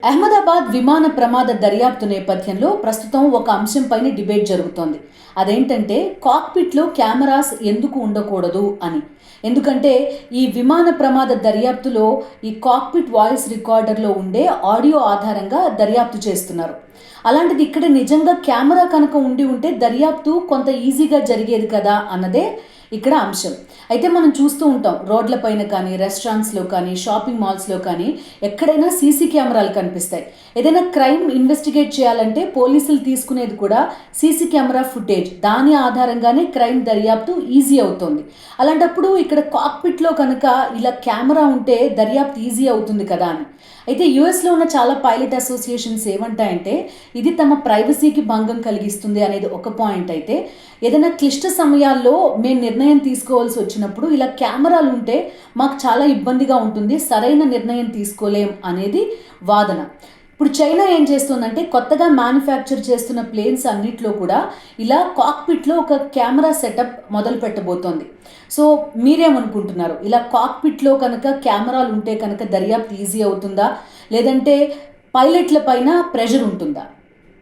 అహ్మదాబాద్ విమాన ప్రమాద దర్యాప్తు నేపథ్యంలో ప్రస్తుతం ఒక అంశంపైన డిబేట్ జరుగుతోంది. అదేంటంటే కాక్పిట్లో కెమెరాస్ ఎందుకు ఉండకూడదు అని. ఎందుకంటే ఈ విమాన ప్రమాద దర్యాప్తులో ఈ కాక్పిట్ వాయిస్ రికార్డర్లో ఉండే ఆడియో ఆధారంగా దర్యాప్తు చేస్తున్నారు. అలాంటిది ఇక్కడ నిజంగా కెమెరా కనుక ఉంటే దర్యాప్తు కొంత ఈజీగా జరిగేది కదా అన్నదే ఇక్కడ అంశం. అయితే మనం చూస్తూ ఉంటాం రోడ్లపైన కానీ, రెస్టారెంట్స్లో కానీ, షాపింగ్ మాల్స్లో కానీ ఎక్కడైనా సీసీ కెమెరాలు కనిపిస్తాయి. ఏదైనా క్రైమ్ ఇన్వెస్టిగేట్ చేయాలంటే పోలీసులు తీసుకునేది కూడా సీసీ కెమెరా ఫుటేజ్. దాని ఆధారంగానే క్రైమ్ దర్యాప్తు ఈజీ అవుతుంది. అలాంటప్పుడు ఇక్కడ కాక్పిట్లో కనుక ఇలా కెమెరా ఉంటే దర్యాప్తు ఈజీ అవుతుంది కదా అని. అయితే యుఎస్లో ఉన్న చాలా పైలట్ అసోసియేషన్స్ ఏమంటాయంటే ఇది తమ ప్రైవసీకి భంగం కలిగిస్తుంది అనేది ఒక పాయింట్. అయితే ఏదైనా క్లిష్ట సమయాల్లో మేము నిర్ణయం తీసుకోవాల్సి వచ్చినప్పుడు ఇలా కెమెరాలు ఉంటే మాకు చాలా ఇబ్బందిగా ఉంటుంది, సరైన నిర్ణయం తీసుకోలేం అనేది వాదన. ఇప్పుడు చైనా ఏం చేస్తుందంటే కొత్తగా మ్యానుఫ్యాక్చర్ చేస్తున్న ప్లేన్స్ అన్నిట్లో కూడా ఇలా కాక్పిట్లో ఒక కెమెరా సెటప్ మొదలు పెట్టబోతోంది. సో మీరేమనుకుంటున్నారు? ఇలా కాక్పిట్లో కనుక కెమెరాలు ఉంటే కనుక దర్యాప్తు ఈజీ అవుతుందా, లేదంటే పైలట్ల పైన ప్రెషర్ ఉంటుందా?